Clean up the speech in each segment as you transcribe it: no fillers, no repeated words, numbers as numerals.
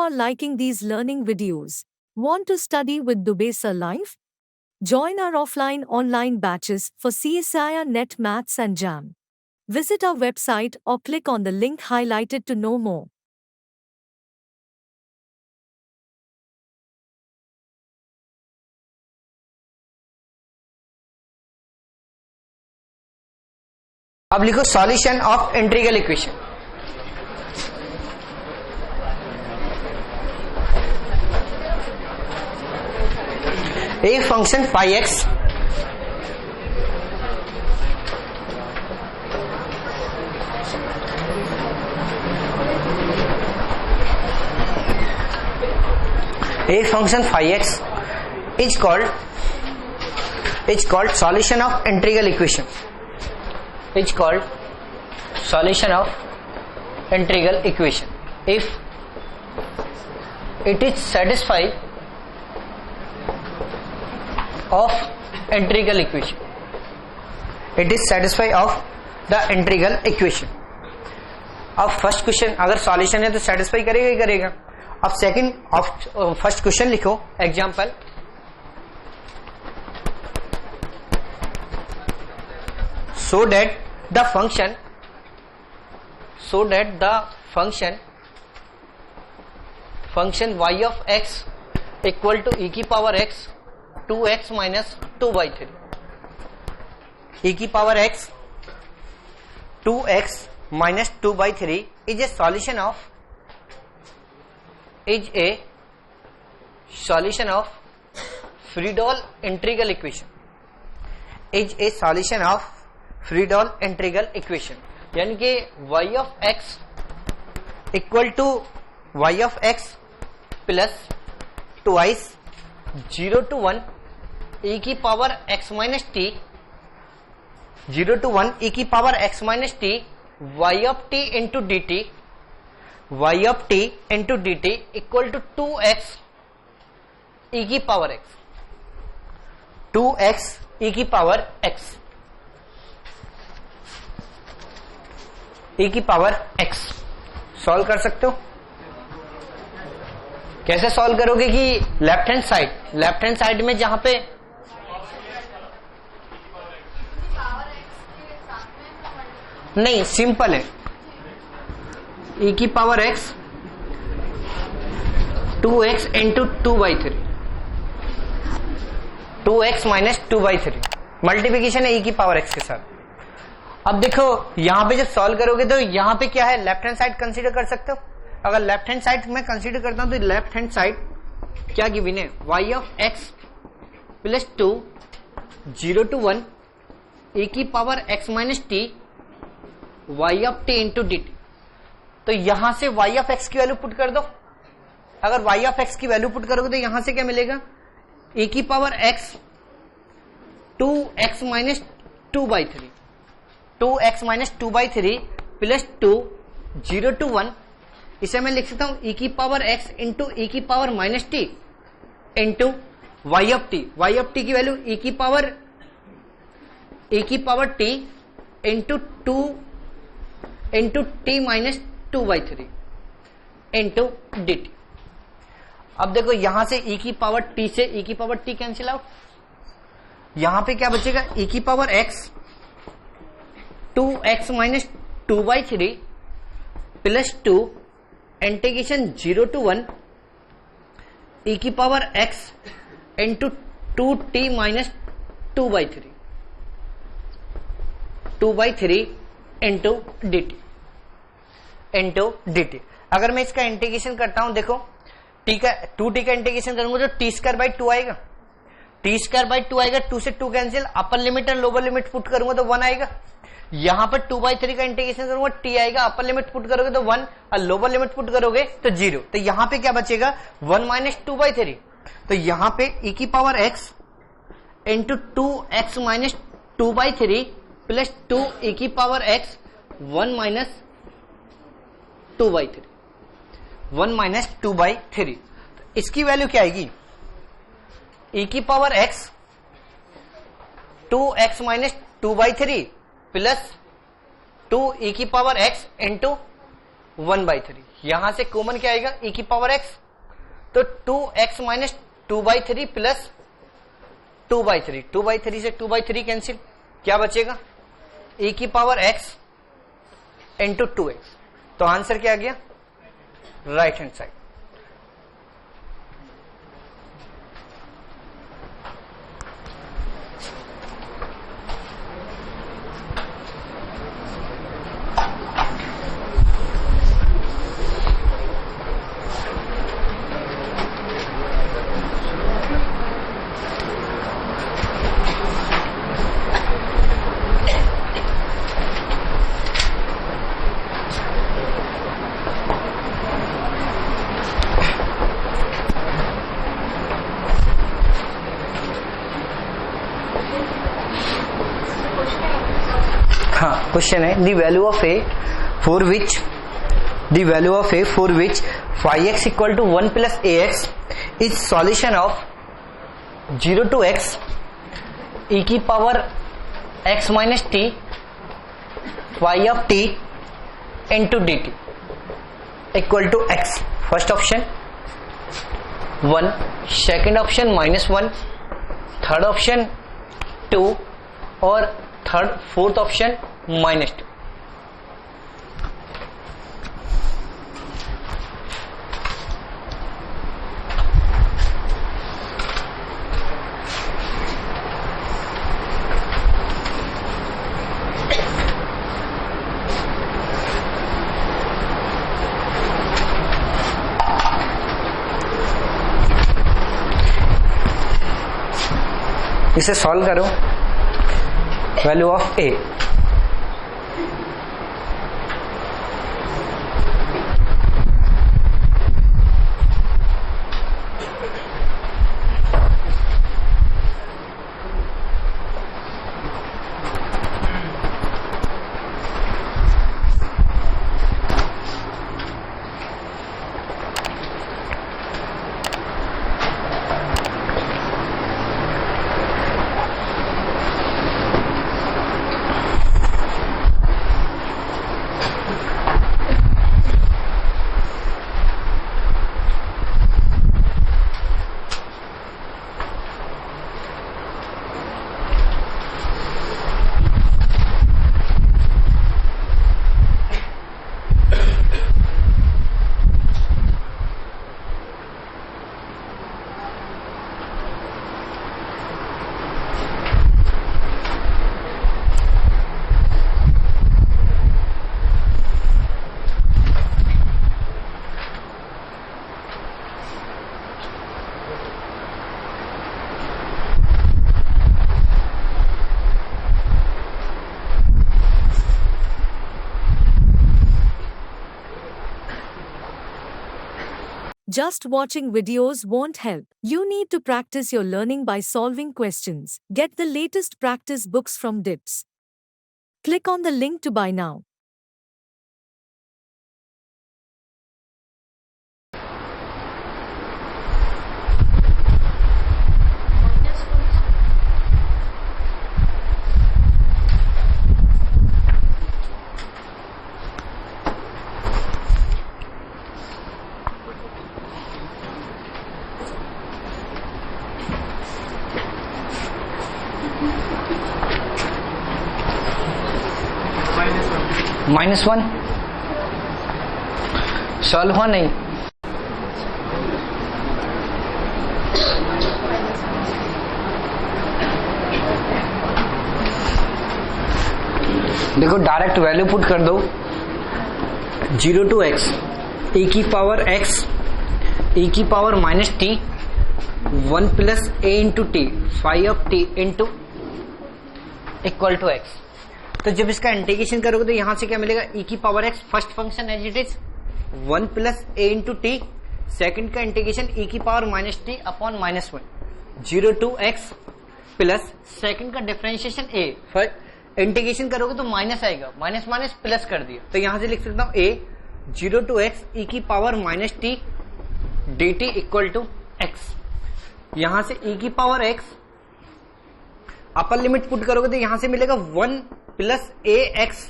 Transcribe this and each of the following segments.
are liking these learning videos. Want to study with Dubesa Live? Join our offline online batches for CSIR Net Maths and JAM. Visit our website or click on the link highlighted to know more. अब लिखो solution of integral equation. एक function phi x is called solution of integral equation. It's called solution of integral equation if it is satisfied of integral equation. It is satisfied of the integral equation. अब first question अगर solution है तो satisfy करेगा ही करेगा। अब second of first question लिखो example. so that the function y of x equal to e की power x 2x minus 2/3 e की power x 2x minus 2/3 is a solution of Friedel integral equation. Is a solution of Friedel integral equation. यानी कि y of x equal to y of x plus twice 0 to 1 e की power x minus t 0 to 1 e की power x minus t y of t into d t equal to 2x e की power x 2x e की power x e की power x solve कर सकते हो। कैसे solve करोगे कि लेफ्ट हैंड साइड में जहां पे नहीं सिंपल है e की power x 2x into 2/3 2x minus 2/3 multiplication है e की पावर x के साथ। अब देखो यहां पे जब सॉल्व करोगे तो यहां पे क्या है लेफ्ट हैंड साइड कंसीडर कर सकते हो। अगर लेफ्ट हैंड साइड मैं कंसीडर करता हूं तो लेफ्ट हैंड साइड क्या गिवन है y of x plus 2 0 to 1 e की power x minus t y of t into d t. तो यहां से y of x की वैल्यू पुट कर दो। अगर y of x की वैल्यू पुट करोगे तो यहां से क्या मिलेगा e की power x 2x minus 2/3 2x minus 2/3 plus 2 0 to 1 इसे मैं लिख सकता हूं e की पावर x इंटू e की power minus T into y of T की वैल्यू e की power t into 2 into T minus 2/3 into d t. अब देखो यहां से e की पावर t से e की पावर t कैंसिल आउट। यहां पे क्या बचेगा e की power x 2x minus 2/3 plus 2 integration 0 to 1 e की power x into 2t minus 2/3 into dt। अगर मैं इसका इंटीग्रेशन करता हूं देखो t का 2t का इंटीग्रेशन करूंगा तो t²/2 आएगा 2 से 2 कैंसिल अपर लिमिट और लोअर लिमिट पुट करूंगा तो 1 आएगा। यहां पर 2/3 का इंटीग्रेशन करूंगा t आएगा अपर लिमिट पुट करोगे तो 1 और लोअर लिमिट पुट करोगे तो 0। तो यहां पे क्या बचेगा 1 माइनस 2/3। तो यहां पे e की power x into 2x minus 2/3 plus 2 e की पावर x 1 माइनस 2/3 इसकी वैल्यू क्या आएगी e की power x 2x minus 2/3 plus 2 e की पावर x इंटू 1/3, यहां से कॉमन क्या आएगा e की पावर x, तो 2x माइनस 2/3 प्लस 2/3, 2/3 से 2/3 कैंसिल, क्या बचेगा e की पावर x इंटू 2x, तो आंसर क्या आ गया राइट हैंड साइड। क्वेश्चन है the value of a for which five x equal to 1 plus a x is solution of 0 to x e की power x minus t five of t into d t equal to x। First option 1, second option -1, third option 2 और fourth option -2। इसे solve करो, value of a Just watching videos won't help. You need to practice your learning by solving questions. Get the latest practice books from DIPS. Click on the link to buy now. -1 solve हुआ नहीं, देखो direct value put कर दो 0 to x e की power x e की power minus t 1 plus a into t 5 of t into equal to x। तो जब इसका इंटीग्रेशन करोगे तो यहां से क्या मिलेगा e की power x, first function as it is 1 plus a into t, second का इंटीग्रेशन e की power minus t upon -1 0 to x plus second का डिफरेंशिएशन a, इंटीग्रेशन करोगे तो माइनस आएगा, माइनस माइनस प्लस कर दिया, तो यहां से लिख सकता हूं a 0 to x e की power minus t d t equal to x। यहां से e की power x upper limit put करोगे तो यहां से मिलेगा 1 प्लस ए एक्स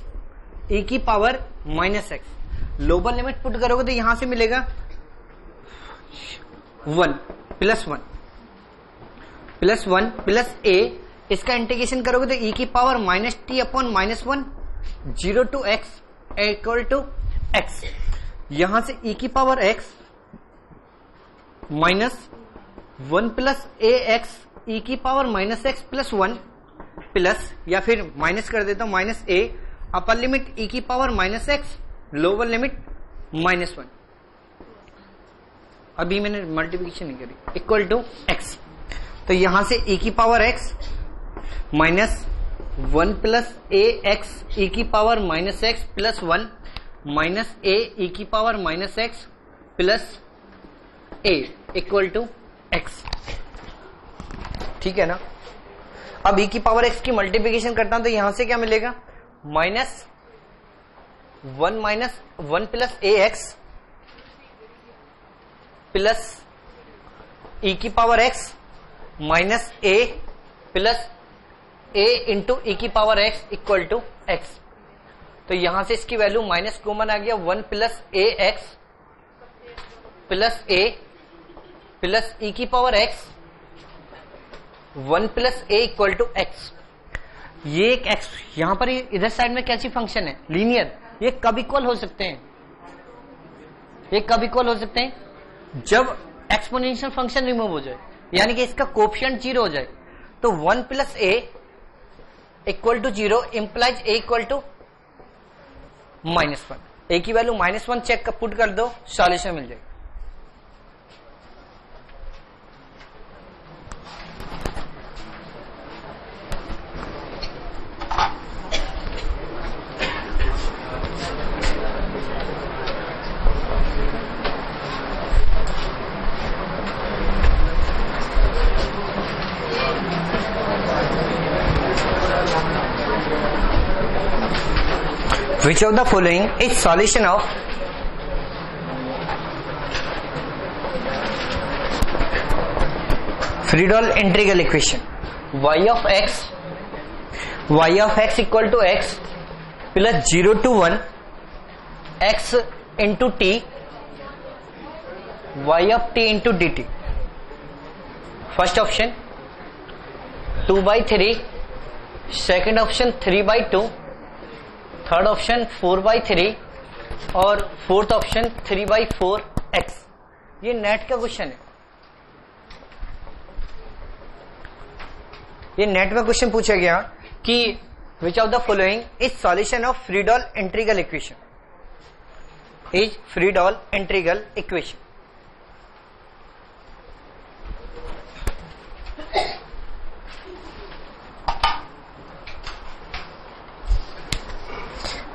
ई की power minus x. Lower limit put करोगे तो यहां से मिलेगा 1 प्लस 1 प्लस 1 प्लस a, इसका इंटीग्रेशन करोगे तो e की power minus t upon minus 1 0 to x equal to x, यहां से e की power x minus 1 plus a x e की power minus x plus 1 plus, या फिर माइनस कर देता हूं, माइनस ए अपर लिमिट ई की power minus x, lower limit minus 1, अभी मैंने मल्टीप्लिकेशन नहीं करी, इक्वल टू एक्स। तो यहां से ई की power x minus 1 plus a x e की power minus x plus 1 minus a e की power minus x plus a equal to x. ठीक है ना। अब e की पावर x की मल्टीप्लिकेशन करता हूं तो यहां से क्या मिलेगा, minus 1 plus a x plus e की power x minus a plus a into e की power x equal to x। तो यहां से इसकी वैल्यू माइनस कॉमन आ गया, 1 plus a x plus a plus e की power x 1 plus a equal to x. ये एक x यहां पर इधर साइड में कैसी फंक्शन है, लीनियर, ये कब इक्वल हो सकते हैं, ये कब इक्वल हो सकते हैं, जब एक्सपोनेंशियल फंक्शन रिमूव हो जाए, यानी कि इसका कोफिशिएंट 0 हो जाए। तो 1 plus a equal to 0 implies a equal to minus 1। a की वैल्यू माइनस 1 चेक पुट कर दो, सॉल्यूशन मिल जाएगा। Which of the following is solution of Friedel integral equation? y of x equal to x plus 0 to 1 x into t y of t into dt. First option 2/3, second option 3/2, third option 4/3 और fourth option 3/4 x। ये net का question है, ये net में question पूछा गया कि which of the following is solution of Friedel integral equation, is Friedel integral equation.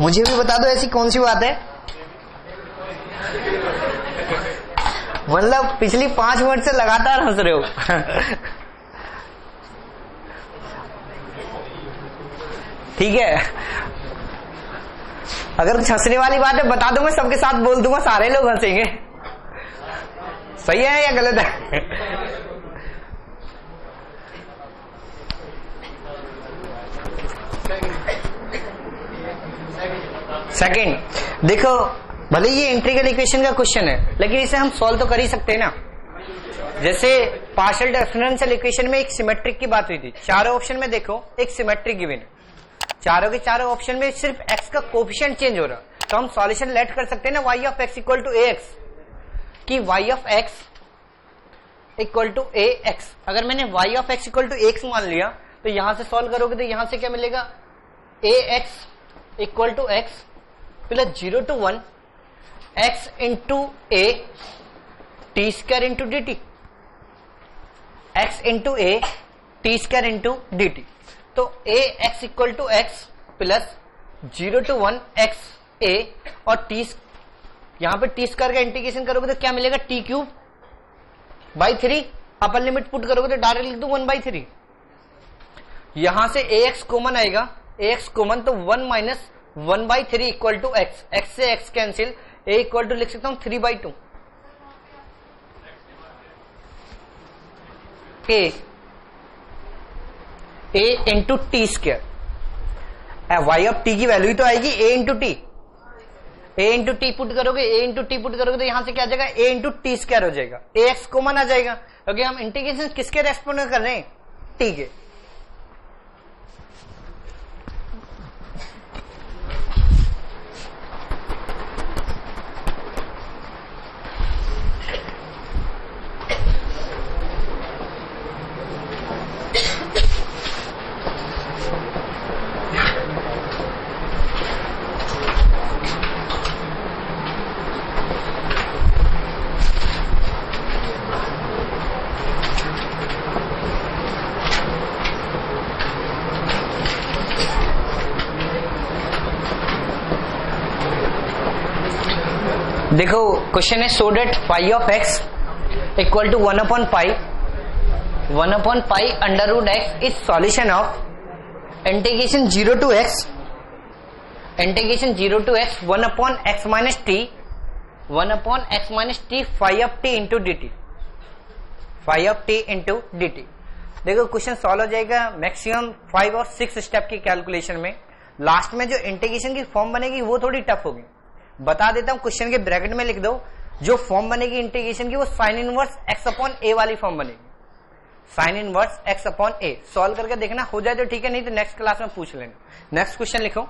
मुझे भी बता दो ऐसी कौन सी बात है, मतलब पिछली 5 मिनट से लगातार हंस रहे हो। ठीक है, अगर कुछ हंसने वाली बात है बता दो, मैं सबके साथ बोल दूंगा, सारे लोग हंसेंगे। सही है या गलत है? सेकंड, देखो भले ये इंटीग्रल इक्वेशन का क्वेश्चन है लेकिन इसे हम सॉल्व तो कर ही सकते हैं ना। जैसे पार्शियल डिफरेंशियल इक्वेशन में एक सिमेट्रिक की बात हुई थी, चारों ऑप्शन में देखो एक सिमेट्रिक गिवन है, चारों के चारों ऑप्शन में सिर्फ x का कोफिशिएंट चेंज हो रहा, तो हम सॉल्यूशन लेट कर सकते हैं ना y of x equal to ax, कि y of x equal to ax। अगर मैंने y of x equal to x मान लिया तो यहां से सॉल्व करोगे तो यहां से क्या मिलेगा, ax equal to x plus 0 to 1 x into a t square into d t, x into a t square into d t. तो a x equal to x plus 0 to 1 x a और t, यहां पे T square का integration करोगे तो क्या मिलेगा, t cube by 3, upper limit put करोगे तो डायरेक्ट लिख दो 1/3। यहां से ax कॉमन आएगा, ax कॉमन तो 1 minus 1/3 equal to x, x से x cancel, a equal to लिख सकता हूं 3/2 a into t square. y of t की वैल्यू तो आएगी a into t, a into t put करोगे, ए इंटू टी पुट करोगे तो यहां से क्या आ जाएगा, ए इंटू टी स्क्वायर हो जाएगा, ए एक्स कॉमन आ जाएगा, क्योंकि हम इंटीग्रेशन किसके रेस्पोंड कर रहे हैं, टी के। देखो क्वेश्चन है, so that phi of x equal to 1/पाई under root x is solution of integration 0 to x 1/x minus t 1/x minus t phi of t into d t, phi of t into d t. देखो question solve हो जाएगा maximum 5 और 6 step की calculation में। Last में जो integration की form बनेगी वो थोड़ी टफ होगी, बता देता हूं, क्वेश्चन के ब्रैकेट में लिख दो, जो फॉर्म बनेगी इंटीग्रेशन की वो sine inverse x upon a वाली फॉर्म बनेगी, sine inverse x upon a। Solve करके देखना, हो जाए तो ठीक है, नहीं तो नेक्स्ट क्लास में पूछ लेना। नेक्स्ट क्वेश्चन लिखो,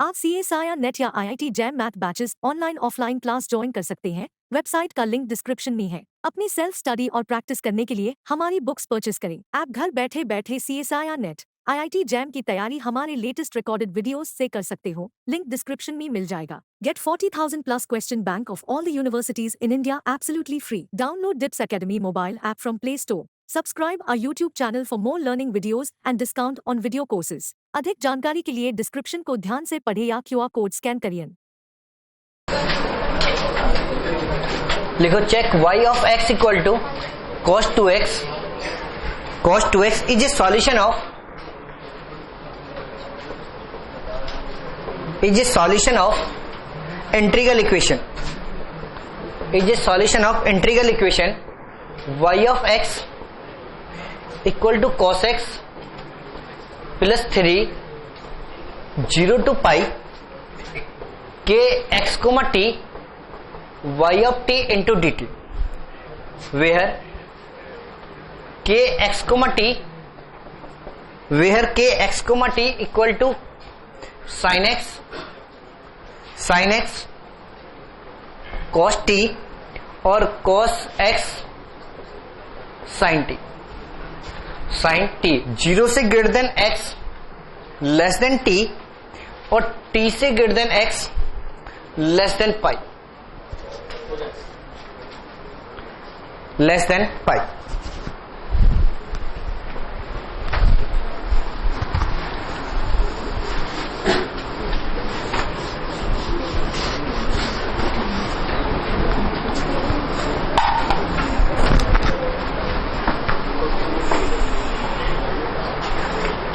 आप CSIR नेट या IIT jam math batches online offline class join कर सकते हैं। वेबसाइट का लिंक डिस्क्रिप्शन में है। अपनी सेल्फ स्टडी और प्रैक्टिस करने के लिए हमारी बुक्स परचेस करें। आप घर बैठे बैठे CSIR नेट IIT जैम की तैयारी हमारे लेटेस्ट रिकॉर्डेड वीडियोस से कर सकते हो। लिंक डिस्क्रिप्शन में मिल जाएगा। Get 40,000 plus question bank of all the universities in India absolutely free. Download DIPS Academy mobile app from Play Store. Subscribe our YouTube channel for more learning videos and discount on video courses. अधिक जानकारी के लिए description को ध्यान से पढ़े या QR code scan करिए। लिखो check y of x equal to cos 2x, cos 2x is a solution of integral equation, y of x equal to cos x plus 3 0 to pi k x t y of t into dt, where k x t equal to sin x cos t और cos x sin t। 0 से greater than x less than t और t से greater than x less than pi,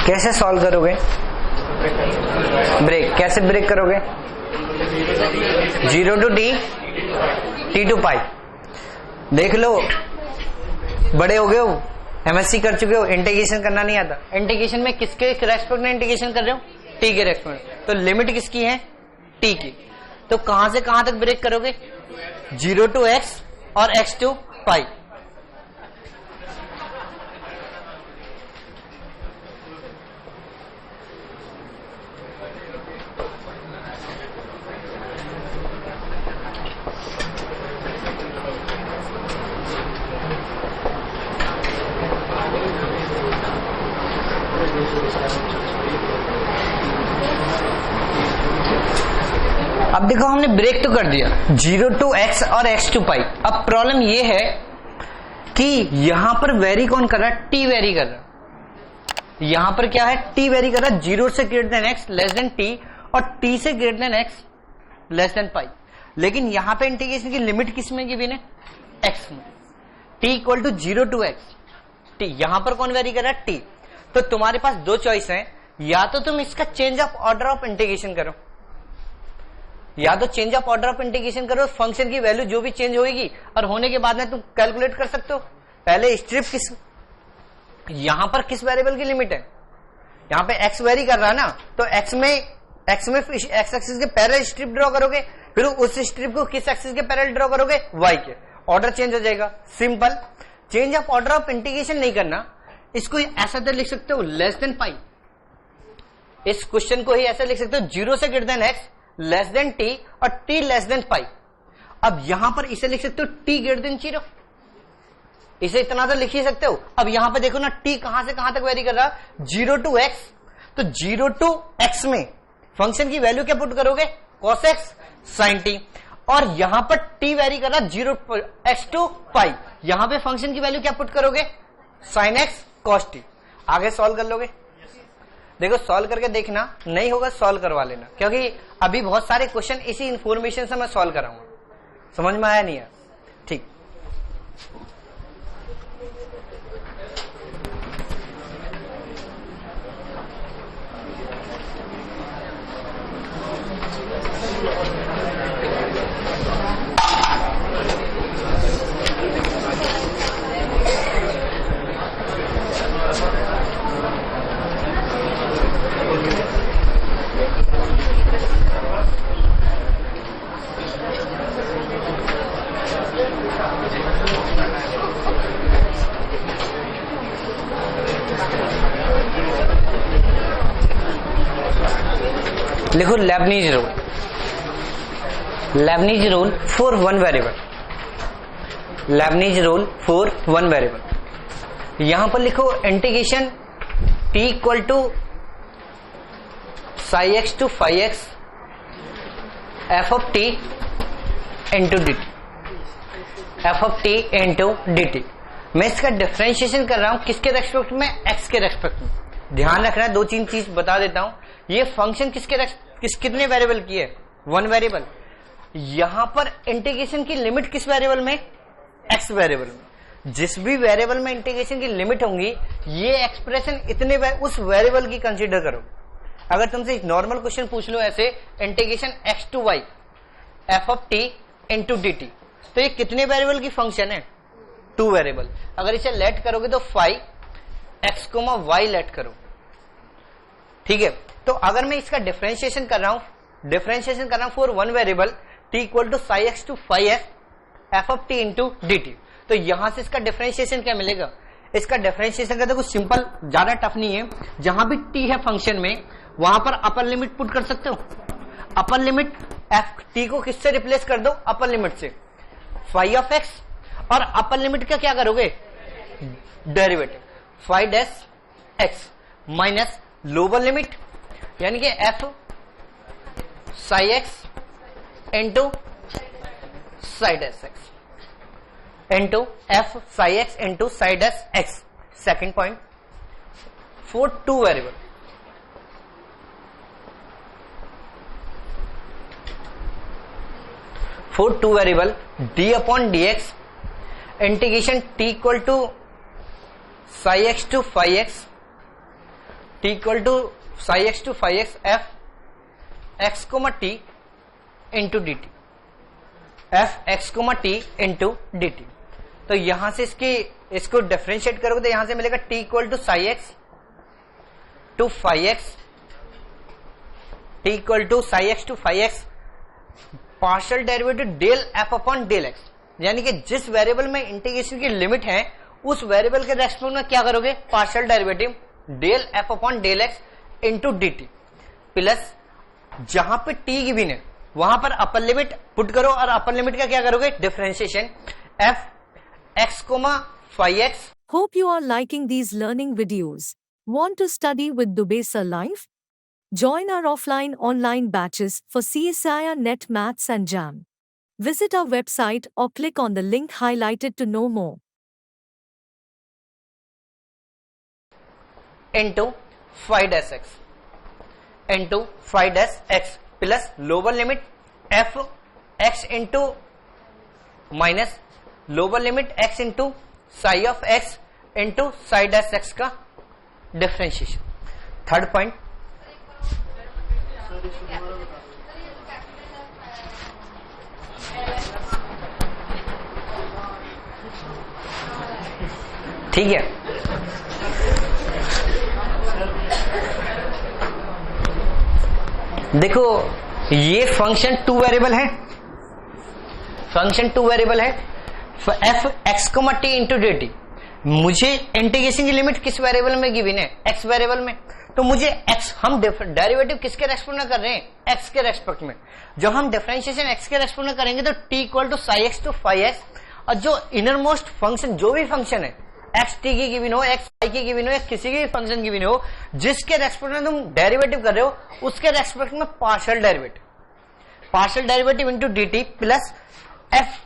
कैसे solve करोगे? Break कैसे break करोगे? 0 to t, t to पाई। देख लो, बड़े हो गए हो, MSc कर चुके हो, इंटीग्रेशन करना नहीं आता। इंटीग्रेशन में किसके रेस्पेक्ट में इंटीग्रेशन कर रहे हो? t के रेस्पेक्ट। तो लिमिट किसकी है? t की। तो कहां से कहां तक ब्रेक करोगे? 0 to x और x to पाई। अब देखो हमने ब्रेक तो कर दिया 0 to x और x to पाई। अब प्रॉब्लम ये है कि यहां पर वेरी कौन कर रहा है? t वेरी कर रहा है। यहां पर क्या है? t वेरी कर रहा है 0 से greater than x less than t और t से greater than x less than pi. लेकिन यहां पे इंटीग्रेशन की लिमिट किस में गिवन है? x में। t equal to 0 to x, t यहां पर कौन वेरी कर रहा है? t। तो तुम्हारे पास दो चॉइस है, या तो तुम इसका change of order of integration करो, या तो change of order of integration करो, फंक्शन की वैल्यू जो भी चेंज होगी और होने के बाद में तुम कैलकुलेट कर सकते हो। पहले स्ट्रिप किस, यहां पर किस वेरिएबल की लिमिट है, यहां पे x वेरी कर रहा है ना, तो x में x एक्सिस के पैरेलल स्ट्रिप ड्रॉ करोगे, फिर उस स्ट्रिप को किस एक्सिस के पैरेलल ड्रॉ करोगे, y के, ऑर्डर चेंज हो जाएगा। Simple. Change of order of integration नहीं करना, इसको ऐसा तो लिख सकते हो लेस देन पाई, इस क्वेश्चन को ही ऐसा लिख सकते हो 0 से greater than x less than t और t लेस देन पाई। अब यहां पर इसे लिख सकते हो t ग्रेटर देन 0, इसे इतना तो लिख ही सकते हो। अब यहां पे देखो ना t कहां से कहां तक वेरी कर रहा है, 0 to x, तो 0 to x में फंक्शन की वैल्यू क्या पुट करोगे, cos x sin t, और यहां पर t वेरी कर रहा है 0 x to पाई, यहां पे फंक्शन की वैल्यू क्या पुट करोगे, sin x cos t। आगे सॉल्व कर लोगे। देखो सॉल्व करके देखना, नहीं होगा सॉल्व करवा लेना, क्योंकि अभी बहुत सारे क्वेश्चन इसी इंफॉर्मेशन से मैं सॉल्व कराऊंगा। समझ में आया नहीं है? ठीक। लिखो Leibniz rule, Leibniz rule for one variable, Leibniz rule for one variable. यहां पर लिखो integration t equal to psi x to phi x f of t into d t, f of t into d t. मैं इसका differentiation कर रहा हूं किसके respect में, x के रेस्पेक्ट में। ध्यान रखना है, दो तीन चीज बता देता हूं। ये फंक्शन कितने वेरिएबल की है, वन वेरिएबल। यहां पर इंटीग्रेशन की लिमिट किस वेरिएबल में, x वेरिएबल में। जिस भी वेरिएबल में इंटीग्रेशन की लिमिट होंगी, ये एक्सप्रेशन इतने उस वेरिएबल की कंसीडर करो। अगर तुमसे एक नॉर्मल क्वेश्चन पूछ लो ऐसे, integration x to y f of t into d t, तो ये कितने वेरिएबल की फंक्शन है, टू वेरिएबल। अगर इसे लेट करोगे तो phi x comma y let करो, ठीक है। तो अगर मैं इसका डिफरेंशिएशन कर रहा हूं for one variable t equal to psi x to phi x f of t into d t, तो यहां से इसका डिफरेंशिएशन क्या मिलेगा, इसका डिफरेंशिएशन का देखो सिंपल, ज्यादा टफ नहीं है। जहां भी t है फंक्शन में, वहां पर अपर लिमिट पुट कर सकते हो। अपर लिमिट एफ टी को किससे रिप्लेस कर दो, अपर लिमिट से, फाई ऑफ एक्स, और अपर लिमिट का क्या करोगे, derivative, phi dash x minus lower limit, यानी कि f psi x into psi dash x into f psi x into psi dash x. Second point, for two variable, for two variable d upon d x integration t equal to psi x to phi x, t equal to psi x to phi x F x comma t into d t, f x comma t into d t. तो यहां से इसको differentiate करोगे तो यहां से मिलेगा t equal to psi x to phi x, t equal to psi x to phi x partial derivative del f upon del x, यानी कि जिस वेरिएबल में इंटीग्रेशन की लिमिट है उस वेरिएबल के रेस्पेक्ट में क्या करोगे, partial derivative del f upon del x into d t, plus जहां पे टी गिवन है वहां पर अपर लिमिट पुट करो, और अपर लिमिट का क्या करोगे, differentiation f x comma phi x. Hope you are liking these learning videos. Want to study with Dubesa Live? Join our offline online batches for CSIR Net Maths and JAM. Visit our website or click on the link highlighted to know more. Into phi dash x into phi dash x plus lower limit f x into minus lower limit x into psi of x into psi dash x का differentiation. Third point, ठीक है। देखो ये function 2 variable है, function 2 variable है, f x comma t into d t. मुझे integration की limit किस वेरिएबल में गिवन है? एक्स वेरिएबल में। तो मुझे एक्स, हम डेरिवेटिव किसके रेस्पेक्ट में कर रहे हैं? एक्स के रेस्पेक्ट में। जब हम डिफरेंशिएशन एक्स के रेस्पेक्ट में करेंगे तो t equal to psi x to phi x, और जो इनर मोस्ट फंक्शन, जो भी फंक्शन है, एक्स टी की गिवन हो, एक्स वाई की गिवन हो, या किसी भी फंक्शन की गिवन हो, जिसके रेस्पेक्ट में तुम डेरिवेटिव कर रहे हो, उसके रेस्पेक्ट में partial derivative into d t plus f,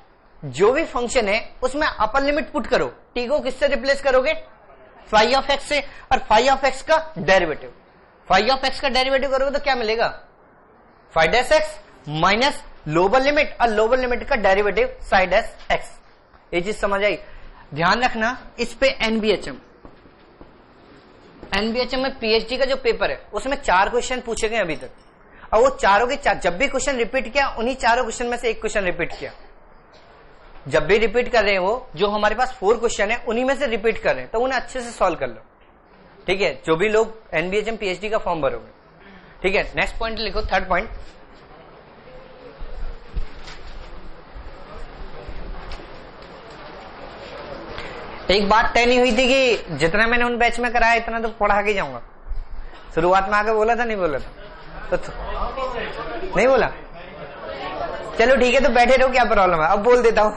जो भी फंक्शन है उसमें अपर लिमिट पुट करो। टी को किससे रिप्लेस करोगे? फाई ऑफ एक्स से, और फाई ऑफ एक्स का डेरिवेटिव, फाई ऑफ एक्स का डेरिवेटिव करोगे तो क्या मिलेगा? Phi dash x minus lower limit, और लोअर लिमिट का डेरिवेटिव साई डैश एक्स। ये चीज समझ आई? ध्यान रखना इस पे एनबीएचएम में पीएचडी का जो पेपर है उसमें 4 क्वेश्चन पूछे गए अभी तक, और वो चारों के जब भी क्वेश्चन रिपीट किया, उन्हीं चारों क्वेश्चन में से एक क्वेश्चन रिपीट किया। जब भी रिपीट कर रहे हैं वो, जो हमारे पास 4 क्वेश्चन है उन्हीं में से रिपीट कर रहे हैं, तो उन्हें अच्छे से सॉल्व कर लो। ठीक है, जो भी लोग एनबीएचएम पीएचडी का फॉर्म भरोगे। ठीक है, नेक्स्ट पॉइंट लिखो, थर्ड पॉइंट। एक बात तय नहीं हुई थी कि जितना मैंने उन बैच में कराया इतना तो पढ़ा के जाऊंगा। शुरुआत में आके बोला था, नहीं बोला था? तो नहीं बोला? चलो ठीक है, तो बैठे रहो, क्या प्रॉब्लम है? अब बोल देता हूं।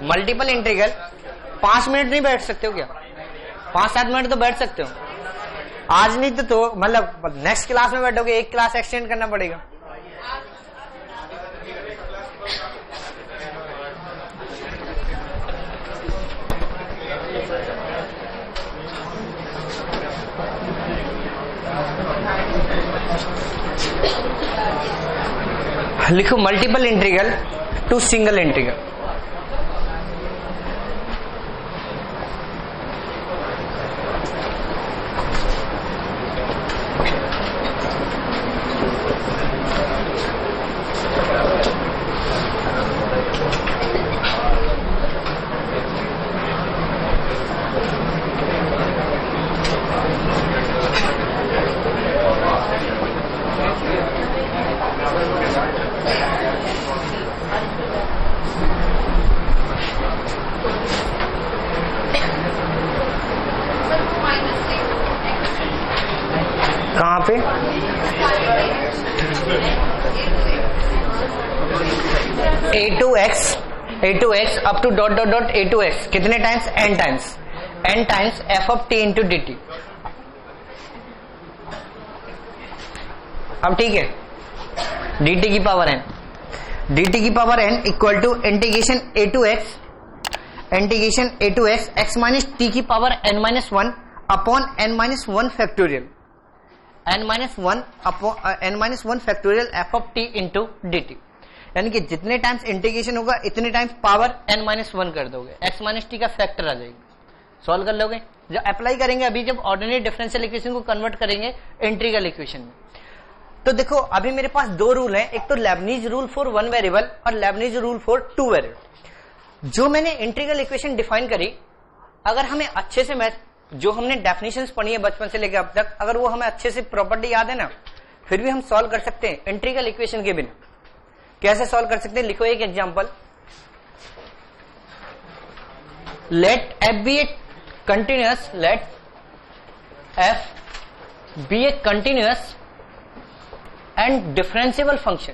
मल्टीपल इंटीग्रल 5 मिनट नहीं बैठ सकते हो क्या? 5-7 मिनट तो बैठ सकते हो। आज नहीं तो मतलब नेक्स्ट क्लास में बैठोगे, एक क्लास एक्सटेंड करना पड़ेगा। लिखो multiple integral to single integral. कहां पे? a to x up to dot dot dot a to x कितने times? n times f of t into d t. अब ठीक है, dt की power n equal to integration a to x x minus t की power n-1 upon n-1 factorial, n-1 factorial f of t into d t. यानी कि जितने times integration होगा इतने टाइम्स पावर n-1 कर दोगे, x माइनस टी का factor आ जाएगी, सॉल्व कर लोगे। जब अप्लाई करेंगे अभी, जब ऑर्डिनरी डिफरेंशियल इक्वेशन को कन्वर्ट करेंगे इंटीग्रल इक्वेशन में, तो देखो अभी मेरे पास 2 रूल हैं, एक तो लेबनीज रूल फॉर 1 वेरिएबल और लेबनीज रूल फॉर 2 वेरिएबल। जो मैंने इंटीग्रल इक्वेशन डिफाइन करी, अगर हमें अच्छे से मैथ, जो हमने डेफिनेशंस पढ़ी है बचपन से लेकर अब तक, अगर वो हमें अच्छे से प्रॉपर्टी याद है ना, फिर भी हम सॉल्व कर सकते हैं इंटीग्रल इक्वेशन के बिना। कैसे सॉल्व कर सकते हैं? लिखो एक example. Let f be a continuous, let f be a continuous and differentiable function,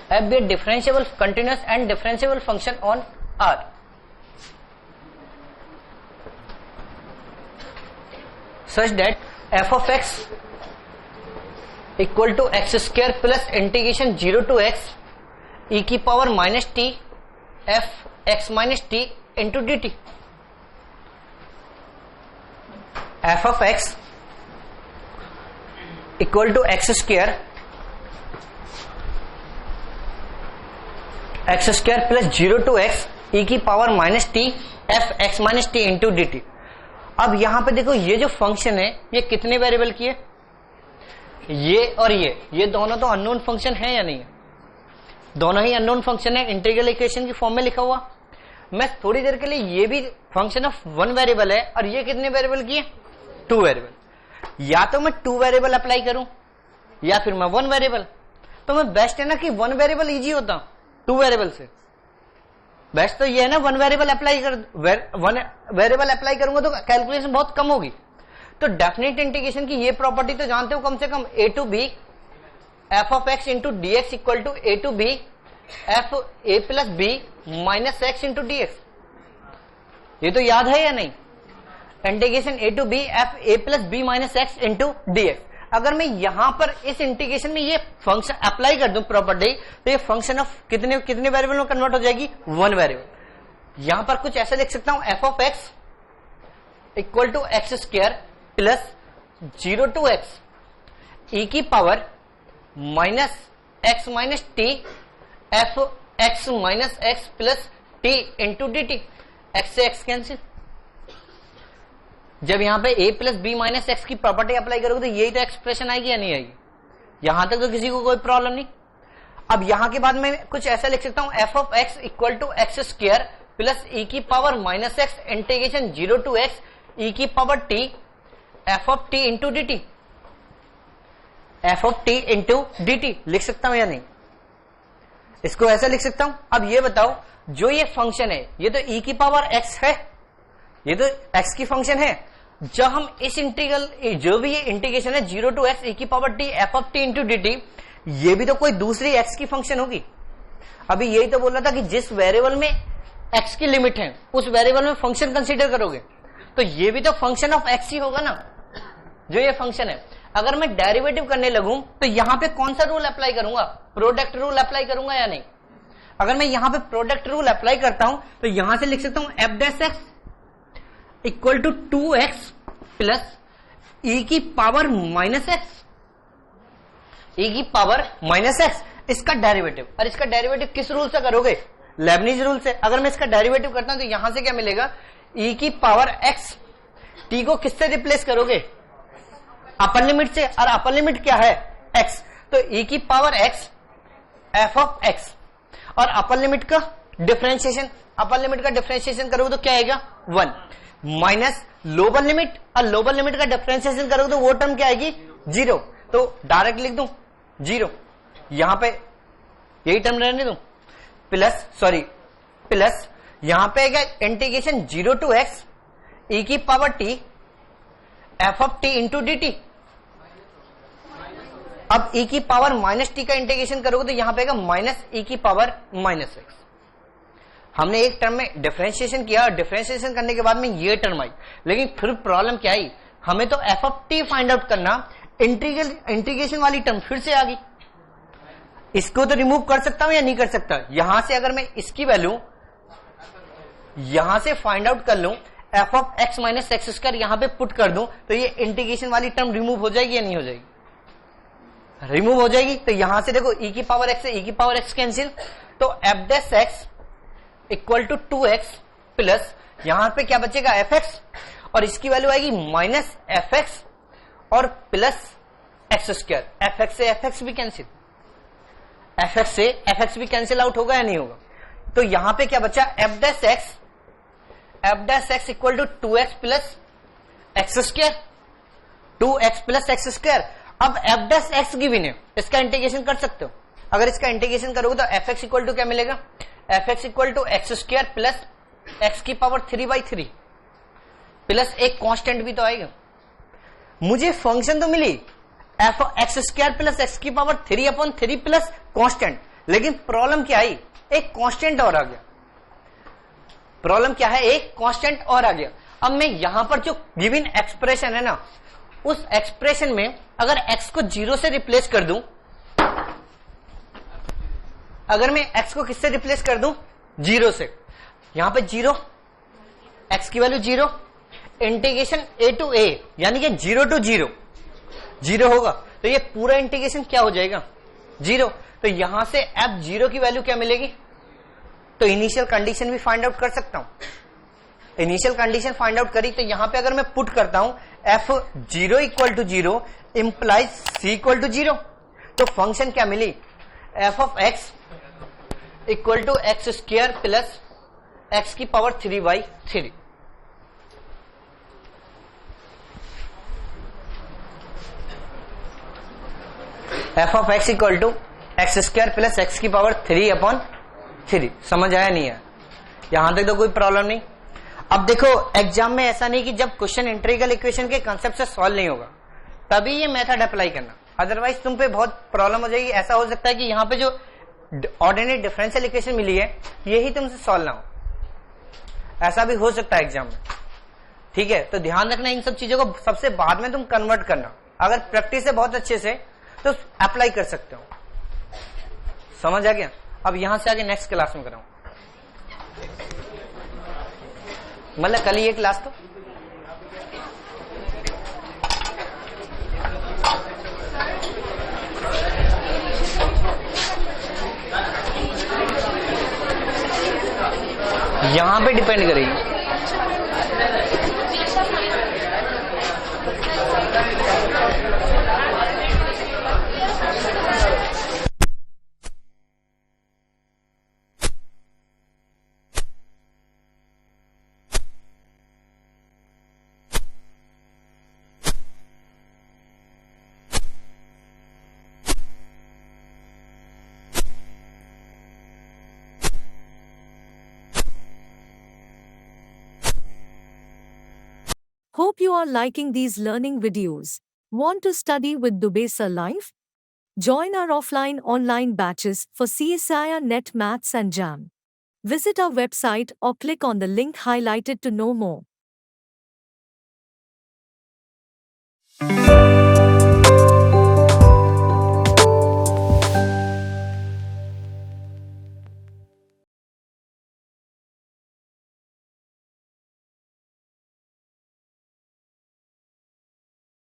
f be a differentiable continuous and differentiable function on R, such that f of x equal to x square plus integration 0 to x e की power minus t f x minus t into dt। f of x equal to x square plus 0 to x e की power minus T f x minus t into dt। अब यहां पे देखो ये जो function है ये कितने वेरिएबल की है? ये और ये दोनों तो अननोन फंक्शन है या नहीं है? दोनों ही अननोन फंक्शन है, इंटीग्रल इक्वेशन की फॉर्म में लिखा हुआ। मैं थोड़ी देर के लिए ये भी फंक्शन ऑफ वन वेरिएबल है और ये कितने वेरिएबल की है, टू वेरिएबल। या तो मैं टू वेरिएबल अप्लाई करूं या फिर मैं वन वेरिएबल। तो मैं बेस्ट है ना कि वन वेरिएबल इजी होता टू वेरिएबल से। बेस्ट तो ये है ना वन वेरिएबल अप्लाई करूंगा तो कैलकुलेशन बहुत कम होगी। तो डेफिनेट इंटीग्रेशन की ये प्रॉपर्टी तो जानते हो कम से कम, a to b f of x into d x equal to a to b f a plus b minus x into d x. ये तो याद है या नहीं, integration a to b f a plus b minus x into d x. अगर मैं यहां पर इस इंटीग्रेशन में ये फंक्शन अप्लाई कर दूं प्रॉपर्टी, तो ये फंक्शन ऑफ कितने कितने वेरिएबल में कन्वर्ट हो जाएगी, वन वेरिएबल। यहां पर कुछ ऐसा लिख सकता हूं, f of x equal to x square plus 0 to x e की power minus x minus t f x minus x plus t into d t. X से एक्स कैंसिल। जब यहां पे a plus b minus x की property apply करोगे तो यही तो एक्सप्रेशन आएगी या नहीं आएगी। यहां तक तो किसी को कोई प्रॉब्लम नहीं। अब यहां के बाद मैं कुछ ऐसा लिख सकता हूं, f of x equal to x square plus e की power minus x integration 0 to x e की power t f of t into d t. F of t into d t लिख सकता हूं या नहीं, इसको ऐसा लिख सकता हूं। अब ये बताओ, जो ये फंक्शन है ये तो e की पावर x है, ये तो x की फंक्शन है। जब हम इस इंटीग्रल, जो भी ये इंटीग्रेशन है 0 टू एक्स ई की power t f of t into d T, ये भी तो कोई दूसरी x की फंक्शन होगी। अभी यही तो बोल रहा था कि जिस वेरिएबल में x की लिमिट है उस वेरिएबल में फंक्शन कंसीडर करोगे, तो ये भी तो फंक्शन ऑफ x ही होगा ना, जो ये फंक्शन है। अगर मैं डेरिवेटिव करने लगूं तो यहां पे कौन सा रूल अप्लाई करूंगा, प्रोडक्ट रूल अप्लाई करूंगा या नहीं। अगर मैं यहां पे प्रोडक्ट रूल अप्लाई करता हूं तो यहां से लिख सकता हूं f dash x equal to 2x plus e की पावर माइनस एक्स, ई की पावर माइनस एक्स, इसका डेरिवेटिव। और इसका डेरिवेटिव किस रूल से करोगे, लेबनीज रूल से। अगर मैं इसका डेरिवेटिव करता हूं तो यहां से क्या मिलेगा, ई की पावर एक्स, टी को किससे रिप्लेस करोगे, अपर लिमिट से, और अपर लिमिट क्या है, x। तो e की power x f of x, और अपर लिमिट का डिफरेंशिएशन, अपर लिमिट का डिफरेंशिएशन करोगे तो क्या आएगा 1 माइनस लोअर लिमिट, और लोअर लिमिट का डिफरेंशिएशन करोगे तो वो टर्म क्या आएगी 0। तो डायरेक्ट लिख दूं 0, यहां पे यही टर्म रहने दूं, प्लस यहां पे आएगा इंटीग्रेशन 0 टू एक्स ई की power t f of t into d t. अब e की पावर माइनस टी का इंटीग्रेशन करोगे तो यहां पे आएगा माइनस e की पावर माइनस एक्स। हमने एक टर्म में डिफरेंशिएशन किया, डिफरेंशिएशन करने के बाद में ये टर्म आई, लेकिन फिर प्रॉब्लम क्या आई, हमें तो F of T find out करना, इंटीग्रेशन वाली टर्म फिर से आ गई। इसको तो रिमूव कर सकता हूं या नहीं कर सकता। यहां से अगर मैं इसकी वैल्यू यहां से फाइंड आउट कर लूं, F of x minus x square यहां पे पुट कर दूं, तो ये इंटीग्रेशन वाली टर्म रिमूव हो जाएगी या नहीं हो जाएगी, रिमूव हो जाएगी। तो यहां से देखो e की पावर x से e की पावर x कैंसिल, तो f dash x equal to 2x plus यहां पे क्या बचेगा fx, और इसकी वैल्यू आएगी माइनस fx और प्लस एक्स स्क्वायर। fx से fx भी कैंसिल, fx से fx भी कैंसिल आउट होगा या नहीं होगा। तो यहां पे क्या बचा, f dash x equal to 2x plus x square, 2x plus x square. अब एफ डैश एक्स गिवन है, इसका इंटीग्रेशन कर सकते हो। अगर इसका इंटीग्रेशन करोगे तो एफ एक्स इक्वल टू क्या मिलेगा, f x equal to x square plus x की पावर 3/3 प्लस एक कांस्टेंट भी तो आएगा। मुझे फंक्शन तो मिली f x square plus x की पावर 3/3 प्लस कांस्टेंट, लेकिन प्रॉब्लम क्या आई, एक कांस्टेंट और आ गया। प्रॉब्लम क्या है, एक कांस्टेंट और आ गया। अब मैं यहां पर जो गिवन एक्सप्रेशन है ना, उस एक्सप्रेशन में अगर x को 0 से रिप्लेस कर दूं, अगर मैं x को किससे रिप्लेस कर दूं, 0 से, यहां पे 0, x की value 0, integration a to a यानी कि 0 टू 0, 0 होगा, तो ये पूरा इंटीग्रेशन क्या हो जाएगा 0। तो यहां से f0 की वैल्यू क्या मिलेगी, तो इनिशियल कंडीशन भी फाइंड आउट कर सकता हूं। इनिशियल कंडीशन फाइंड आउट करी तो यहां पे अगर मैं पुट करता हूं f0 equal to 0 implies c equal to 0, तो फंक्शन क्या मिली, f of x equal to x square plus x की power 3/3। F of x equal to x square plus x की पावर 3/3। समझ आया नहीं है? यहां तक तो कोई प्रॉब्लम नहीं। अब देखो एग्जाम में ऐसा नहीं कि जब क्वेश्चन इंटीग्रल इक्वेशन के कंसेप्ट से सॉल्व नहीं होगा तभी ये मेथड अप्लाई करना, अदरवाइज तुम पे बहुत प्रॉब्लम हो जाएगी। ऐसा हो सकता है कि यहाँ पे जो ऑर्डिनरी डिफरेंशियल इक्वेशन मिली है यही तुमसे सॉल्व ना हो, ऐसा भी हो सकता है एग्जाम में। ठीक है, तो ध्यान रखना इन सब चीजों को सबसे बाद में तुम कन्वर्ट करना। अगर प्रैक्टिस है बहुत अच्छे से तो अप्लाई कर सकते हो। समझ आ गया? अब यहां से आगे नेक्स्ट क्लास में कराऊं, मतलब कल ही ये क्लास तो यहां पे डिपेंड करेगी। Hope you are liking these learning videos. Want to study with Dubesa Live? Join our offline online batches for CSIR Net Maths and JAM. Visit our website or click on the link highlighted to know more.